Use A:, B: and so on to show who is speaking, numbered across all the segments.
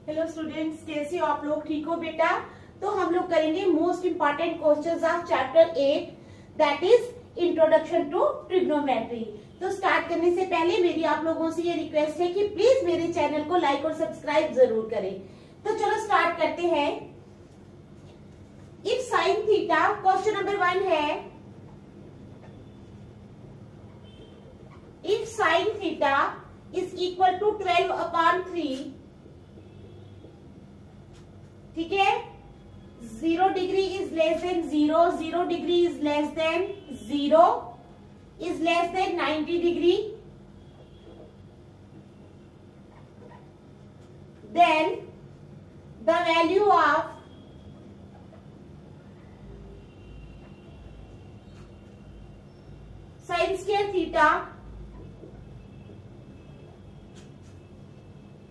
A: Hello students, कैसे हो आप लोग? ठीक हो बेटा? तो हम लोग करेंगे most important questions of chapter 8 that is introduction to trigonometry. तो स्टार्ट करने से पहले मेरी आप लोगों से ये रिक्वेस्ट है कि प्लीज मेरे चैनल को लाइक और सब्सक्राइब जरूर करें। तो चलो स्टार्ट करते हैं। If sine theta, question number 1 है, if sine theta is equal to 12/3, ठीक है, 0 degree is less than 0, 0 degree is less than 0 is less than 90 degree, then the value of sin square theta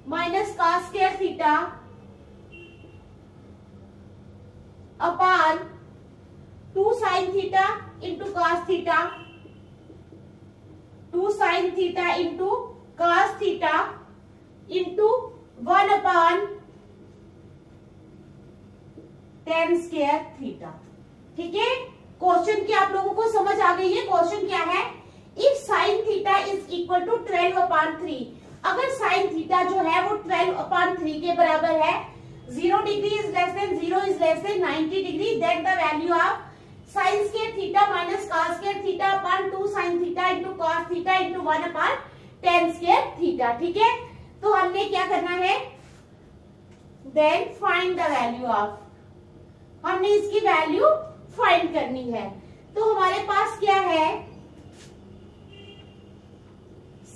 A: minus cos square theta upon 2 sin theta into cos theta, 2 sin theta into cos theta into 1 upon tan square theta। ठीक है, question की आप लोगों को समझ आ गई है? क्वेश्चन क्या है? If sine theta is equal to 12/3, अगर साइन थीटा जो है वो 12/3 के बराबर है, 0 degree is less than 0 is less than 90 degree, then the value of sine square theta minus cos square theta upon 2 sine theta into cos theta into 1 upon tan square theta. ठीक है, तो हमने क्या करना है? Then find the value of, हमने इसकी value find करनी है। तो हमारे पास क्या है?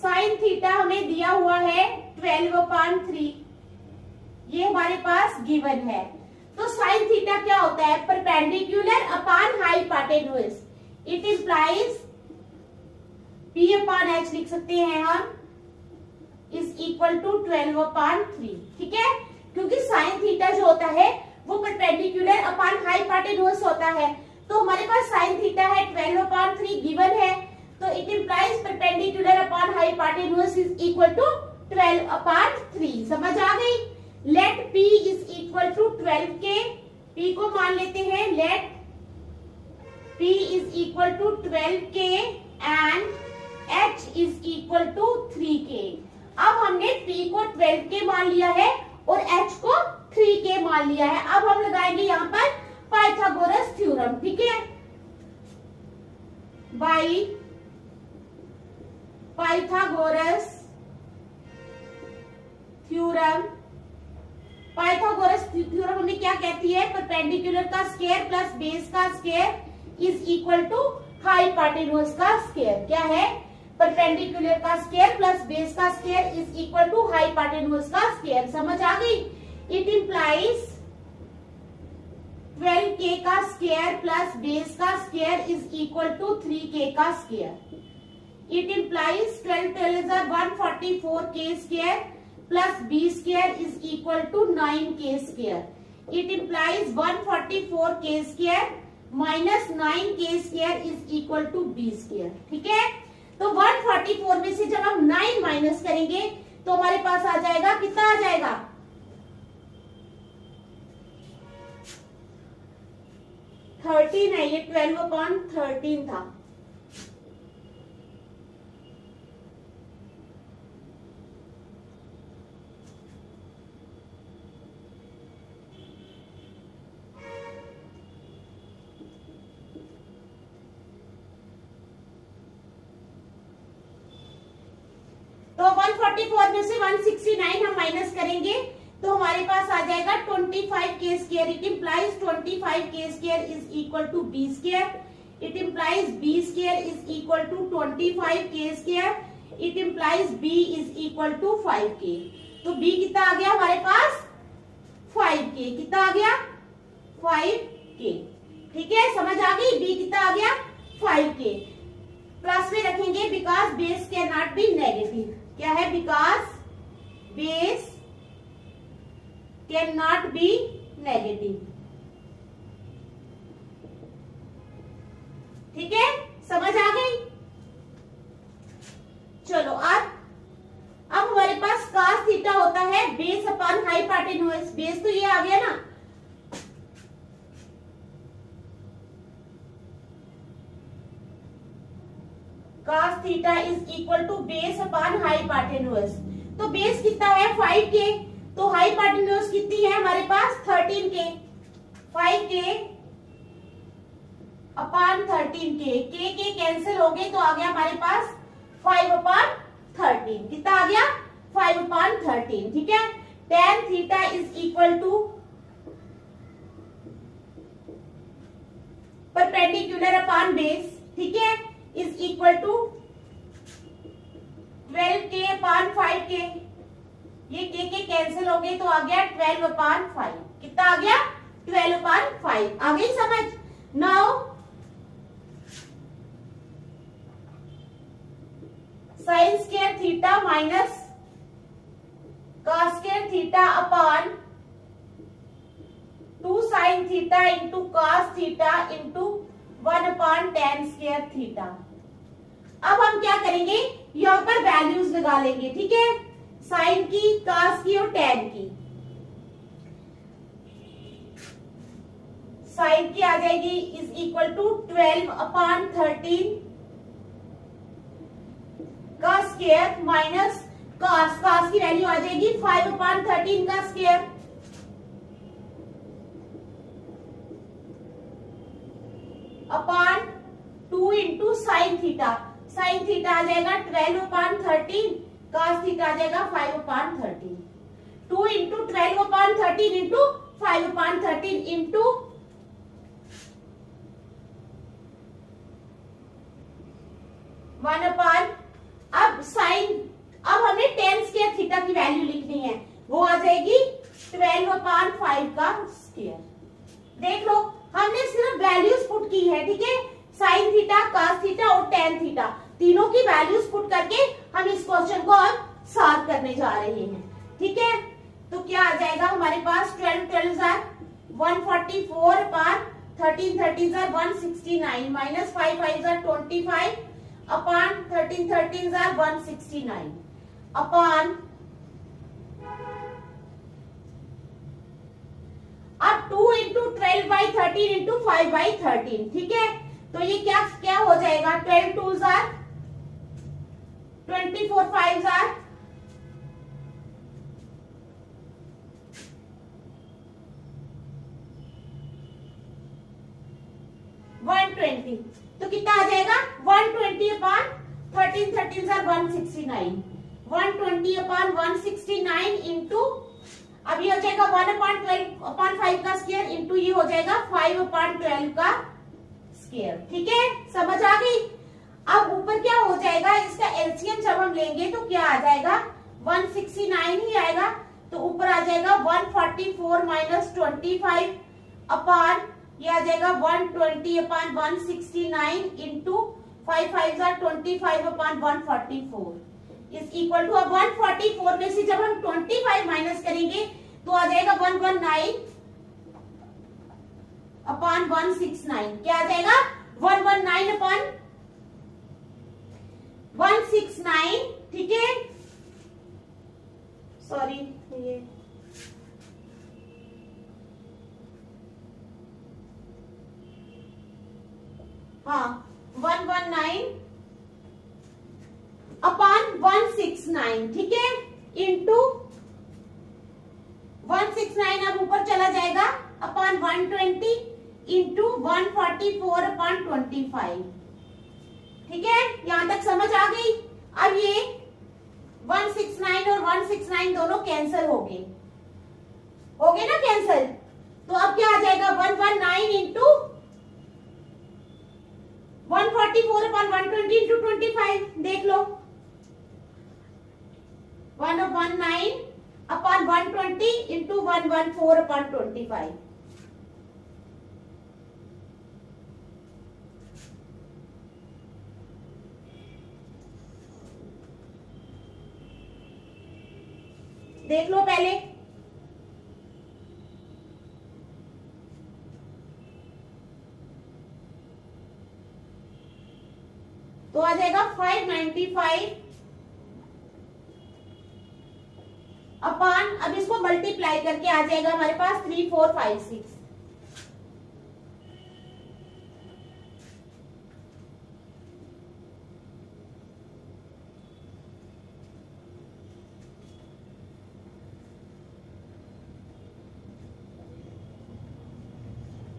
A: साइन थीटा हमें दिया हुआ है 12/3, ये हमारे पास गिवन है। तो साइन थीटा क्या होता है? Perpendicular upon hypotenuse, it implies P/H लिख सकते हैं हम, इज इक्वल टू 12/3। ठीक है, क्योंकि साइन थीटा जो होता है वो परपेंडिकुलर अपॉन हाइपोटेन्यूज होता है। तो हमारे पास साइन थीटा है 12/3 गिवन है, तो it implies perpendicular upon hypotenuse is equal to 12/3। समझ आ गई? Let P is equal to 12K, P को मान लेते हैं, let P is equal to 12K and H is equal to 3K। अब हमने P को 12K मान लिया है और H को 3K मान लिया है। अब हम लगाएंगे यहाँ पर पाइथागोरस थ्योरम। ठीक है, by Pythagoras theorem. Pythagoras theorem हमें क्या कहती है? परपेंडिकुलर का स्क्वायर प्लस बेस का square is equal to hypotenuse का स्क्वायर। क्या है? परपेंडिकुलर का स्क्वायर प्लस बेस का square is equal to hypotenuse का स्क्वायर। समझ आ गई? इट इंप्लाइज 12K का स्क्वायर प्लस बेस का square is equal to 3K का square. It implies 12 144K square plus B square is equal to 9K square. It implies 144K square minus 9K square is equal to B square. ठीक है, तो 144 में से जब हम 9 minus करेंगे तो हमारे पास आ जाएगा, कितना आ जाएगा? 13 है, ये 12/13 था। तो 144 में से 169 हम माइनस करेंगे तो हमारे पास आ जाएगा 25K square. It implies 25K square is equal to B square. It implies B square is equal to 25K square. It implies B is equal to 5K। तो B कितना आ गया हमारे पास? 5K। कितना आ गया? 5K। ठीक है, समझ आ गई? B कितना आ गया? 5K। प्लस में रखेंगे because base can not be negative. क्या है? Because base can not be negative. ठीक है, समझ आ गई? चलो अब हमारे पास cos थीटा होता होता है बेस अपॉन हाइपोटेन्यूज, बेस तो ये आ गया ना, cos theta is equal to base upon hypotenuse. तो बेस कितना है 5k, तो हाइपोटेन्यूज कितनी है हमारे पास 13k, 5k अपॉन 13k, के कैंसिल हो गए तो आ गया हमारे पास 5 अपॉन 13, कितना आ गया 5 अपॉन 13, ठीक है। tan theta is equal to perpendicular upon base, ठीक है, is equal to 12k upon 5k, ये के कैंसिल हो गए तो आ गया 12 अपॉन 5, कितना आ गया 12 अपॉन 5, आ गई समझ। Now sine square theta minus cos square theta upon 2 sine theta into cos theta into 1 upon tan square theta. अब हम क्या करेंगे, यहाँ पर वैल्यूज लगा लेंगे, ठीक है, साइन की, कॉस की और tan की। साइन की आ जाएगी इज इक्वल टू 12 अपॉन 13 का स्क्वायर माइनस कॉस, कॉस की वैल्यू आ जाएगी 5 अपॉन 13 का square upon 2 into sine theta, sine theta आ जाएगा 12 अपॉन 13, कॉस थीटा आ जाएगा 5 upon 13, 2 into 12 upon 13 into 5 upon 13 into 1 upon, अब साइन, अब हमें tan स्क्वायर थीटा की वैल्यू लिखनी है, वो आ जाएगी 12 अपॉन 5 का स्क्वायर। देख लो हमने सिर्फ वैल्यूज पुट की है, ठीक है, साइन थीटा, कॉस थीटा और tan थीटा, तीनों की वैल्यूज पुट करके हम इस क्वेश्चन को अब सॉल्व करने जा रहे हैं, ठीक है। तो क्या आ जाएगा हमारे पास 12 12 जार 144 अपॉन 13 13 जार 169 माइनस 5 5 जार 25 अपॉन 13 13 जार 169 अपॉन, अब 2 इंटू 12 बाई 13 इंटू 5 बाई 13, ठीक है, तो ये क्या क्या हो जाएगा 12 2 जार 24 5 जार 120, तो कितना आ जाएगा 120 अपॉन 13 13 जार 169, 120 अपॉन 169 इंटू, अब ये हो जाएगा 1 अपॉन 12 अपॉन 5 का स्क्वायर इंटू ये हो जाएगा 5 अपॉन 12 का स्क्वायर, ठीक है, समझ आ गई। अब ऊपर क्या हो जाएगा, इसका एलसीएम जब हम लेंगे तो क्या आ जाएगा 169 ही आएगा, तो ऊपर आ जाएगा 144 माइनस 25 अपॉन, ये आ जाएगा 120 अपॉन 169 इंटू 5 5 जार 25 अपॉन 144 इज इक्वल टू, अब 144 में से जब हम 25 माइनस करेंगे तो आ जाएगा 119 अपॉन 169, क्या आ जाएगा 119 अपॉन 169, ठीक है, सॉरी ये हाँ 119 अपॉन 169, ठीक है, इंटू 169 अब ऊपर चला जाएगा अपॉन 120 इंटू 144 अपॉन 25, ठीक है, यहां तक समझ आ गई। अब ये 169 और 169 दोनों कैंसिल हो गए ना कैंसिल, तो अब क्या आ जाएगा 119 इंटू 144 अपॉन 120 इंटू 25, देख लो 119 अपॉन 120 इंटू 114 अपॉन 25, देख लो पहले, तो आ जाएगा 595 अपॉन, अब इसको मल्टीप्लाई करके आ जाएगा हमारे पास 3 4 5 6।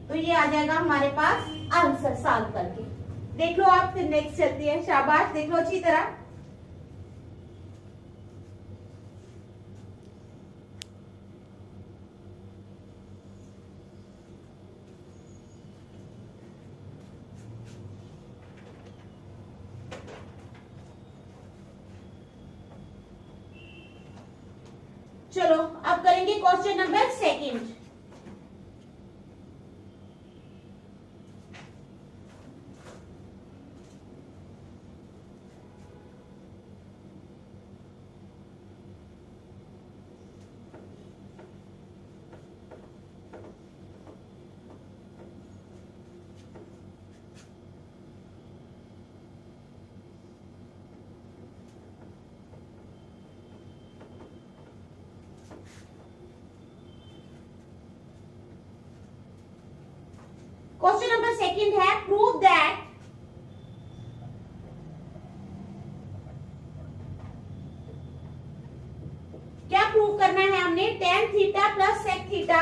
A: तो ये आ जाएगा हमारे पास आंसर सॉल्व करके। देख लो आप, फिर नेक्स्ट चलती है। शाबाश, देख लो अच्छी तरह। चलो अब करेंगे question number second. Question number second है, प्रूव दैट क्या प्रूव करना है हमने, tan theta plus sec theta,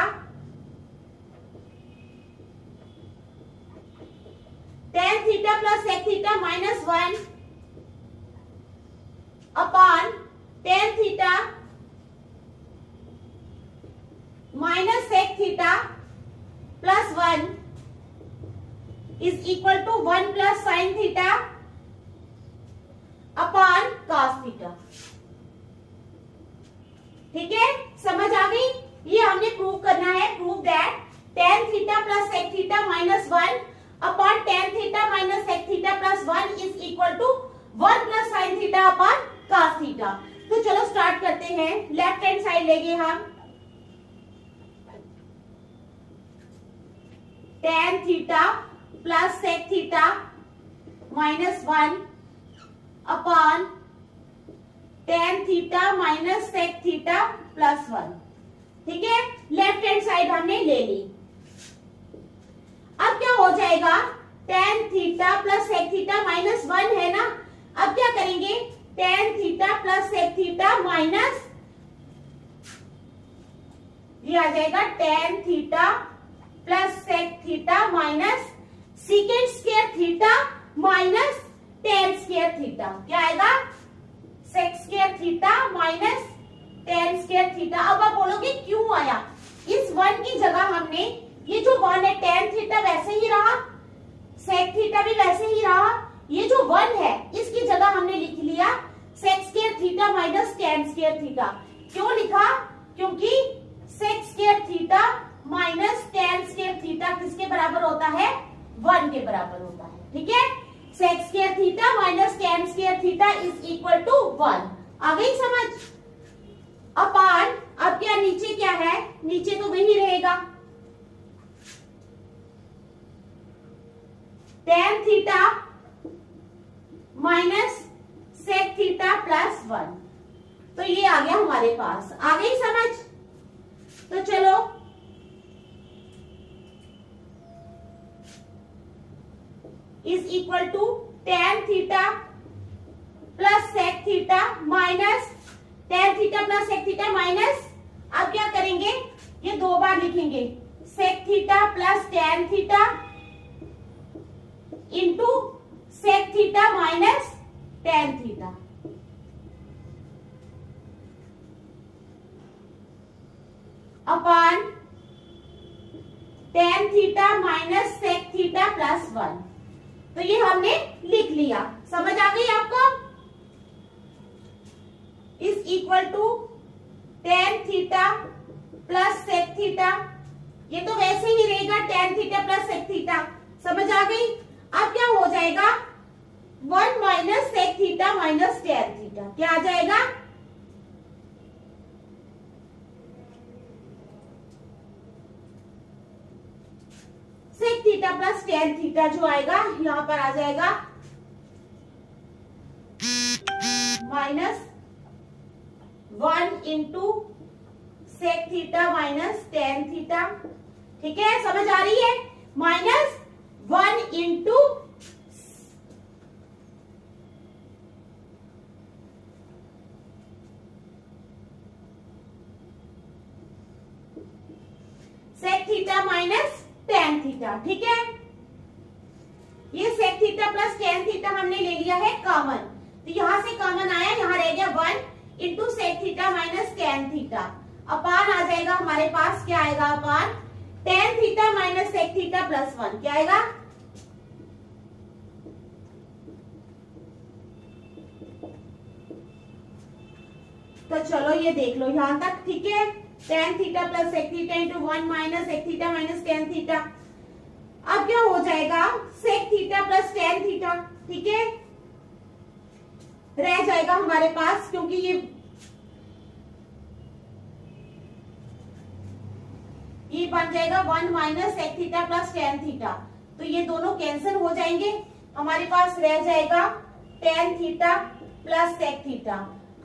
A: tan theta plus sec theta minus 1 upon tan theta minus sec theta plus 1 is equal to 1 plus sine theta upon cos theta. ठीक है, समझ आ गई? ये हमने प्रूव करना है। Prove that tan theta plus sec theta minus 1 upon tan theta minus sec theta plus 1 is equal to 1 plus sine theta upon cos theta. तो चलो स्टार्ट करते हैं। लेफ्ट हैंड साइड लेंगे हम, tan theta plus sec theta minus 1 upon tan theta minus sec theta plus 1। ठीक है, left hand side हमने ले ली। अब क्या हो जाएगा, tan theta plus sec theta minus 1 है ना। अब क्या करेंगे, tan theta plus sec theta minus, ये आ जाएगा tan theta plus sec theta minus secant square theta minus tan square theta. क्या आएगा, sec square theta minus tan square theta. अब आप बोलोगे क्यों आया, इस 1 की जगह हमने ये जो 1 है tan थीटा वैसे ही रहा, sec थीटा भी वैसे ही रहा, ये जो 1 है इसकी जगह हमने लिख लिया sec square theta minus tan square theta. क्यों लिखा, क्योंकि sec square theta minus tan square theta किसके बराबर होता है, 1 के बराबर होता है। ठीक है, sec square theta minus tan square theta is equal to 1। आ गई समझ? अपान, अब क्या नीचे क्या है, नीचे तो वही रहेगा, tan theta minus sec theta plus 1। तो ये आ गया हमारे पास। आ गई समझ? तो चलो is equal to tan theta plus sec theta minus tan theta plus sec theta minus, अब क्या करेंगे, ये 2 बार लिखेंगे, sec theta plus tan theta into sec theta minus tan theta. Upon tan theta minus sec theta plus 1। तो ये हमने लिख लिया। समझ आ गई आपको? Is equal to tan theta plus sec theta, ये तो वैसे ही रहेगा tan theta plus sec theta. समझ आ गई? अब क्या हो जाएगा, 1 minus sec theta minus tan theta. क्या आ जाएगा, sec theta plus tan theta जो आएगा यहां पर आ जाएगा 1 into sec theta minus tan theta. ठीक है, समझ आ रही है? Minus 1 into sec theta minus tan theta. ठीक है, ये sec theta plus tan theta हमने ले लिया है कॉमन, तो यहां से कॉमन आया, यहां रह गया 1 into sec theta minus tan theta. Upon आ जाएगा हमारे पास, क्या आएगा? Upon tan theta minus sec theta plus 1, क्या आएगा? तो चलो ये देख लो यहां तक। ठीक है, tan theta plus sec theta into 1 minus sec theta minus tan theta. अब क्या हो जाएगा? Sec theta plus tan theta. ठीक है, रह जाएगा हमारे पास, क्योंकि ये बन जाएगा 1 minus sec theta plus tan theta, तो ये दोनों कैंसिल हो जाएंगे। हमारे पास रह जाएगा tan theta plus sec theta.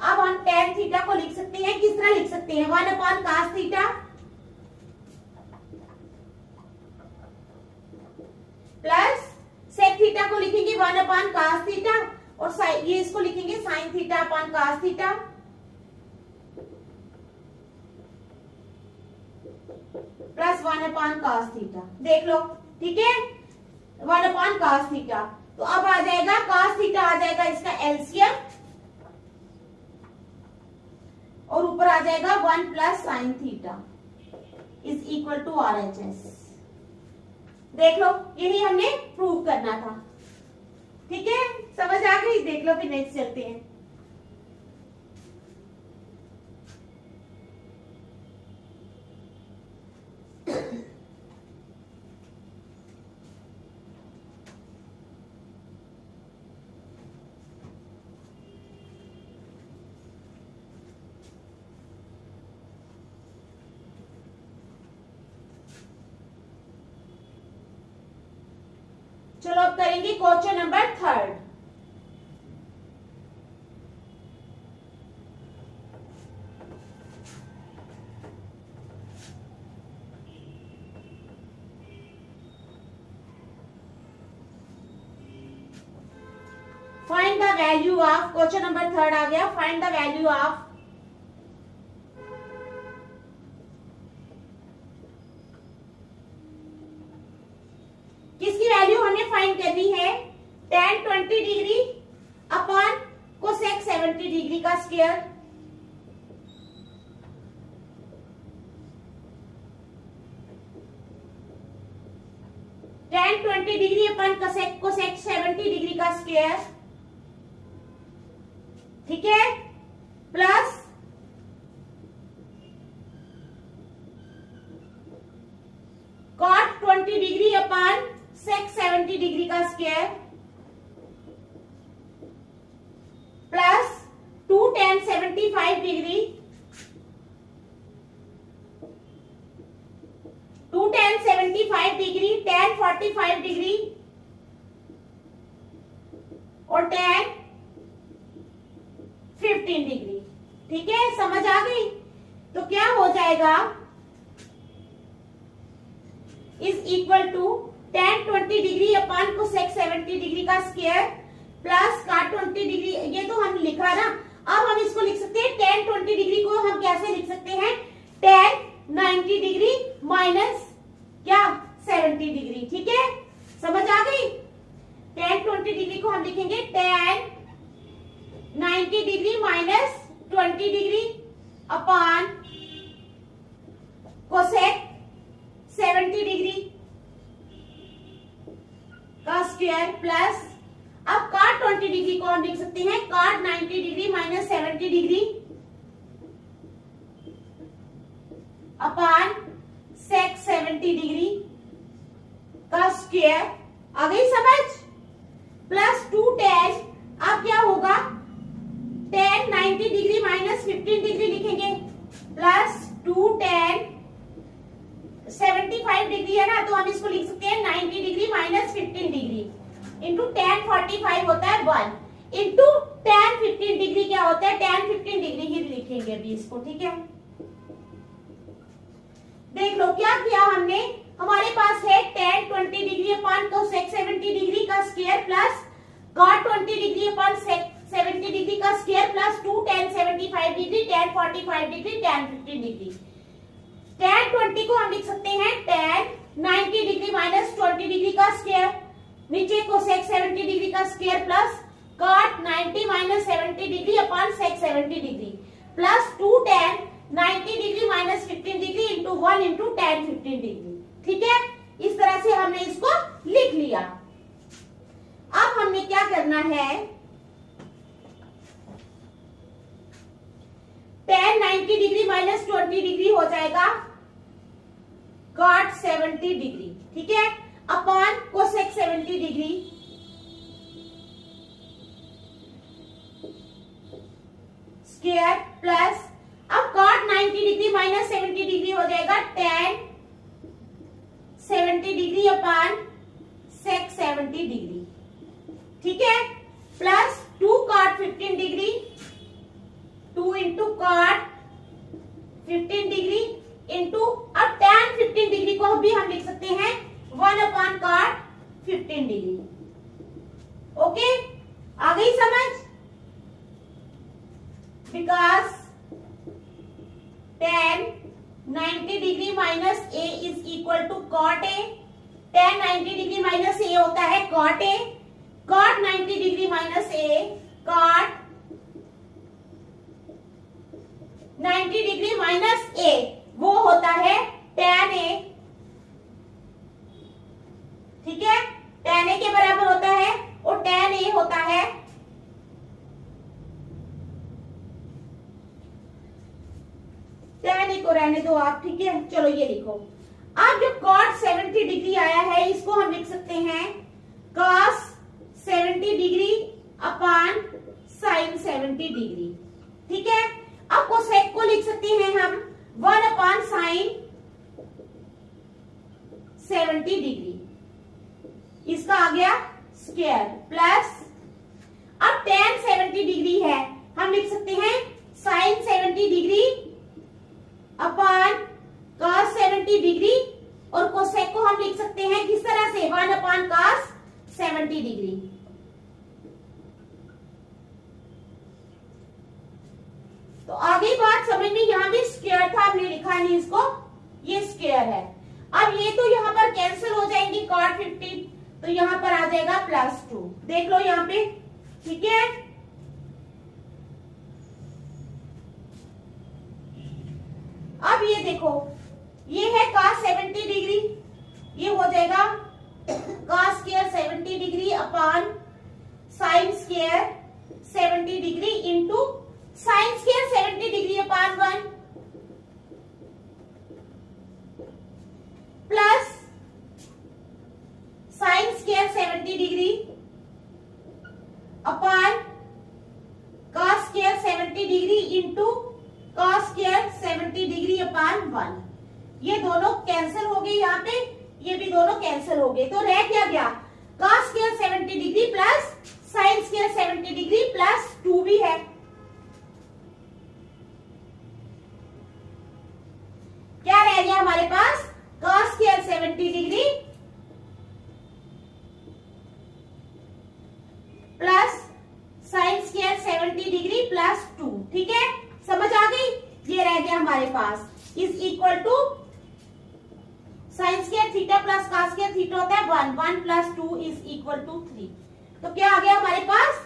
A: अब हम टेन थीटा को लिख सकते हैं, किस तरह लिख सकते हैं? 1 upon cos theta plus sec theta को लिखेंगे 1 अपॉन कास थीटा, और ये इसको लिखेंगे sine theta upon cos theta plus 1 upon cos theta. देख लो, ठीक है, 1 अपॉन कास थीटा। तो अब आ जाएगा कास थीटा, आ जाएगा इसका एलसीएम, और ऊपर आ जाएगा 1 plus sine theta is equal to RHS। देख लो, यही हमने प्रूव करना था। ठीक है, समझ आ गई? देख लो, फिर नेक्स्ट चलते हैं। चलो अब करेंगे question number 3। Find the value of, question number 3 आ गया, फाइंड द वैल्यू ऑफ किसकी वैल्यू हमें फाइंड करनी है? tan 20 degree upon cosec 70 degree का square. tan 20 degree upon cosec 70 degree का स्क्वायर। ठीक है, plus cot 20 degree upon sec 70 degree का square, plus 2 tan 75 degree, 2 tan 75 degree, tan 45 degree और tan 15 डिग्री। ठीक है, समझ आ गई? तो क्या हो जाएगा? Is equal to tan 20 degree upon cosec 70 degree का स्क्वायर प्लस cot 20 डिग्री, ये तो हम लिखा ना। अब हम इसको लिख सकते हैं, tan 20 डिग्री को हम कैसे लिख सकते हैं? tan 90 डिग्री माइनस क्या 70 डिग्री। ठीक है, समझ आ गई? tan 20 डिग्री को हम लिखेंगे tan 90 degree minus 20 degree upon cosec 70 degree का स्क्वायर प्लस, अब cot 20 डिग्री को हम लिख सकते हैं cot 90 degree minus 70 degree upon sec 70 degree का स्क्वायर। आ गई समझ? प्लस 2 tan, अब क्या होगा? tan 90 डिग्री माइनस 15 डिग्री लिखेंगे, प्लस 2 tan 75 डिग्री है ना, तो हम इसको लिख सकते हैं 90 degree minus 15 degree into tan 45 होता है 1 इंटू tan 15 15 डिग्री क्या होता है, tan 15 डिग्री ही लिखेंगे अभी इसको, ठीक है। देख लो क्या किया हमने, हमारे पास है tan 20 degree upon cosec 70 degree का square plus cot 20 degree upon sec 70 degree का square plus 2 tan 75 degree tan 45 degree tan 15 degree. tan 20 को हम लिख सकते हैं tan 90 डिग्री माइनस 20 डिग्री का स्क्वायर, नीचे cosec 70 डिग्री का square plus cot 90 minus 70 degree upon sec 70 degree plus 2 tan 90 degree minus 15 degree into 1 into tan 15 degree, ठीक है। इस तरह से हमने इसको लिख लिया। अब हमने क्या करना है, tan 90 डिग्री माइनस 20 डिग्री हो जाएगा cot 70 डिग्री, ठीक है, upon cosec 70 degree square plus अब cot 90 डिग्री माइनस 70 डिग्री हो जाएगा tan 70 degree upon sec 70 degree, ठीक है, plus 2 cot 15 degree 2 into cot 15 degree into अब tan 15 डिग्री को भी हम लिख सकते हैं 1 अपॉन cot 15 डिग्री। ओके, आ गई समझ, because tan 90 degree minus a is equal to cot a, tan 90 degree minus a होता है cot a, cot 90 degree minus a cot 90 degree minus a वो होता है tan a, ठीक है, tan a के बराबर होता है और tan a होता है tan a को रहने दो आप, ठीक है। चलो ये लिखो, अब जो cot 70 डिग्री आया है इसको हम लिख सकते हैं cos 70 degree upon sin 70 degree, ठीक है। अब cosec को लिख सकते हैं हम 1 अपॉन sin 70 डिग्री, इसका आ गया स्क्वायर प्लस अब tan 70 डिग्री है हम लिख सकते हैं sin 70 degree upon cos 70 degree और cosec को हम लिख सकते हैं किस तरह से 1 अपॉन cos 70 डिग्री। तो आगे बात समझ में, यहां भी स्क्वायर था हमने लिखा नहीं इसको, ये स्क्वायर है। अब ये तो यहां पर कैंसिल हो जाएंगी cot 50, तो यहां पर आ जाएगा +2, देख लो यहां पे, ठीक है। अब ये देखो, ये है cos 70 डिग्री, ये हो जाएगा cos square 70 degree upon sin square 70 degree into sin square 70 degree upon 1 plus sin square 70 degree upon cos square 70 degree into cos square 70 degree upon 1। ये दोनों कैंसिल हो गए, यहाँ पे ये भी दोनों कैंसिल हो गए, तो रह क्या गया cos square 70 degree plus sin square 70 degree plus 2 भी है। क्या रह गया हमारे पास cos square 70 degree plus sin square 70 degree plus 2, ठीक है, समझ आ गई। ये रह गया हमारे पास is equal to sine square theta plus cos square theta होता है 1, 1 प्लस 2 इज इक्वल टू 3, तो क्या आ गया हमारे पास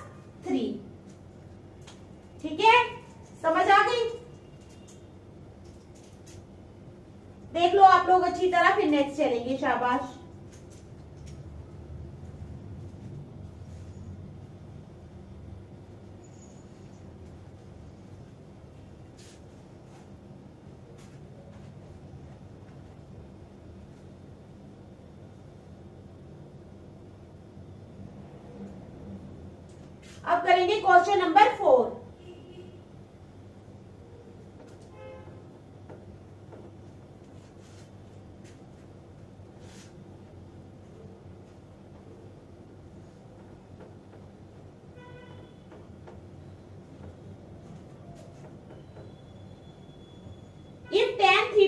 A: 3, ठीक है, समझ आ गई। देख लो आप लोग अच्छी तरह, फिर नेक्स्ट चलेंगे, शाबाश। अब करेंगे question number 4।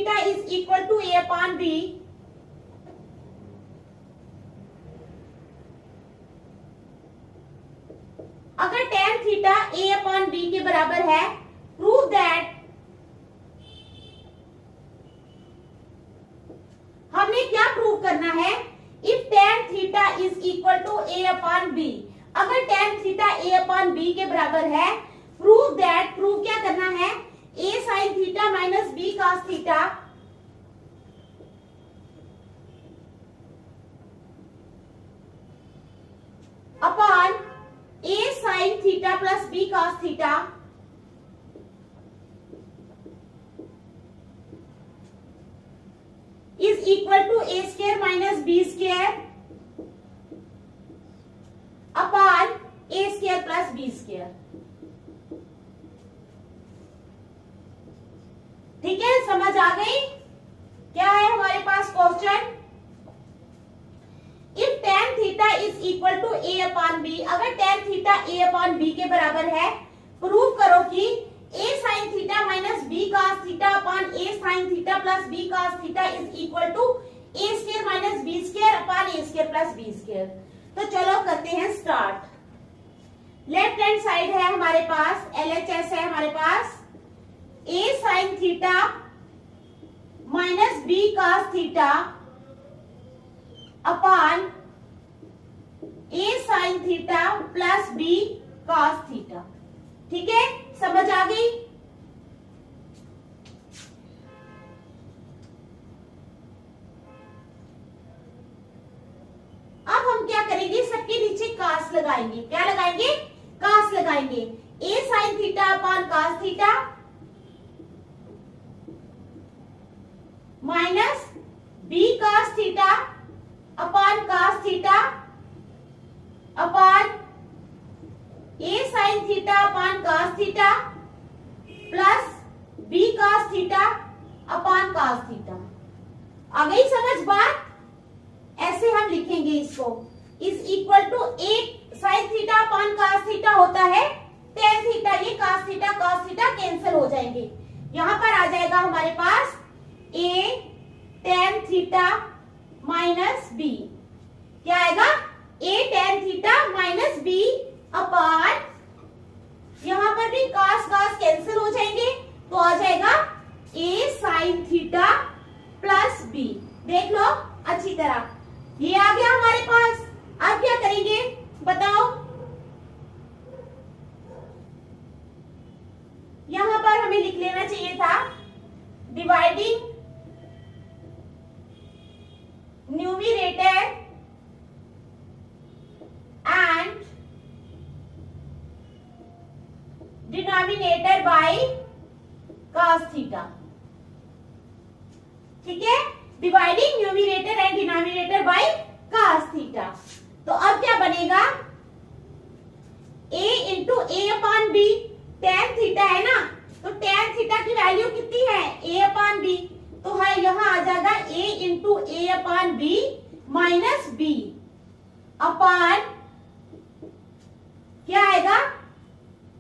A: Theta is equal to A upon B, अगर tan theta a upon b के बराबर है, प्रूव दैट, हमने क्या प्रूव करना है, if tan theta is equal to a upon b, अगर tan theta a upon b के बराबर है, प्रूव दैट, प्रूव क्या करना है, a sin theta minus b cos theta upon a sin theta plus b cos theta is equal to a square minus b square upon a square plus b square. ठीक है, समझ आ गई? क्या है हमारे पास question, if tan theta is equal to a upon b, अगर tan theta a upon b के बराबर है, प्रूव करो कि a sin theta minus b cos theta upon a sin theta plus b cos theta is equal to a square minus b square upon a square plus b square. तो चलो करते हैं start. Left hand side है हमारे पास, LHS है हमारे पास, a sin theta minus b cos theta upon a sin theta plus b cos theta. ठीक है, समझ आ गई? अब हम क्या करेंगे, सबके नीचे कास लगाएंगे। क्या लगाएंगे, कास लगाएंगे। a sin theta upon cos theta minus b cos theta upon cos theta upon a sin theta upon cos theta plus b cos theta upon cos theta. आ गई समझ बात? ऐसे हम लिखेंगे इसको, is equal to a sin theta upon cos theta होता है tan थीटा, ये cos थीटा कैंसिल हो जाएंगे। यहां पर आ जाएगा हमारे पास a tan theta minus b, क्या आएगा, a tan theta minus b upon, यहां पर भी cos कैंसिल हो जाएंगे, तो आ जाएगा a sin theta plus b। देख लो अच्छी तरह, ये आ गया हमारे पास। अब क्या करेंगे बताओ, यहां पर हमें लिख लेना चाहिए था dividing numerator and denominator by cos theta. ठीक है, dividing numerator and denominator by cos theta. तो अब क्या बनेगा, a into a upon b, tan theta है ना, तो tan थीटा की वैल्यू कितनी है, a अपॉन b, तो है यहां आ जाएगा a into a upon b minus b upon, क्या आएगा,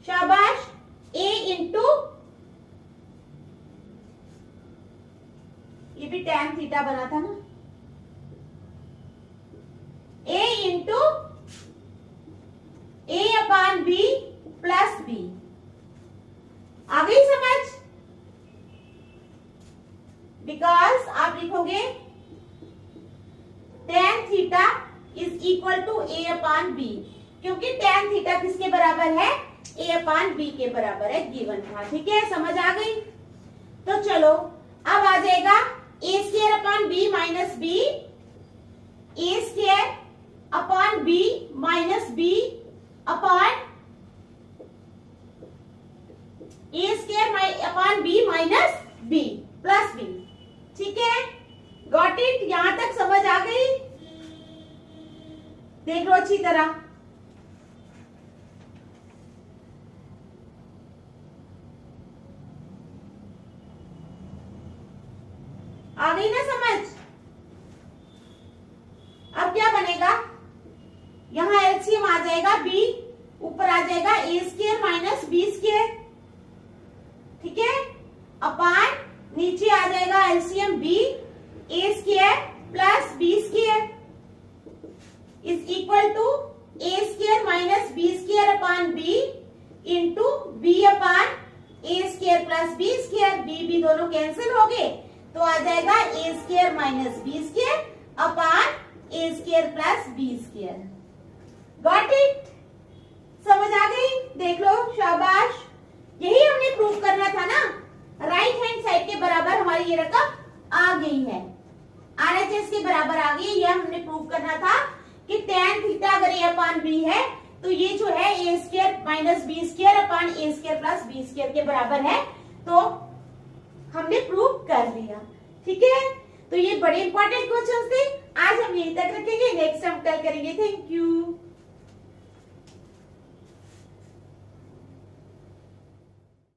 A: शाबाश, a इंटू, ये भी tan थीटा बना था ना, a into a upon b plus b। आ गई समझ? बिकॉज आप लिखोगे tan theta is equal to a upon b, क्योंकि tan थीटा किसके बराबर है, a अपॉन b के बराबर है, गिवन था। ठीक है, समझ आ गई? तो चलो अब आ जाएगा a square upon b minus b, a square upon b minus b upon a square upon b minus b plus b। ठीक है, गॉट इट? यहां तक समझ आ गई? देख लो अच्छी तरह, आ गई ना समझ? अब क्या बनेगा, यहां एलसीएम आ जाएगा b, ऊपर आ जाएगा a square minus b square, ठीक है, अपॉन नीचे आ जाएगा LCM B, A square plus B square is equal to A square minus B square upon B into B upon A square plus B square. B दोनों cancel हो गए तो आ जाएगा A square minus B square upon A square plus B square. Got it? समझ आ गई? देख लो, शाबाश। यही हमने प्रूव करना था ना, राइट हैंड साइड के बराबर हमारी ये रकम आ गई है, आरएचएस के बराबर आ गई। ये हमने प्रूव करना था कि tan थीटा अगर ए अपान बी है तो ये जो है A square minus B square upon A square plus B square के बराबर है, तो हमने प्रूव कर लिया। ठीक है, तो ये बड़े इंपॉर्टेंट क्वेश्चन थे। आज हम यहीं तक रखेंगे, नेक्स्ट हम कल करेंगे। Thank you.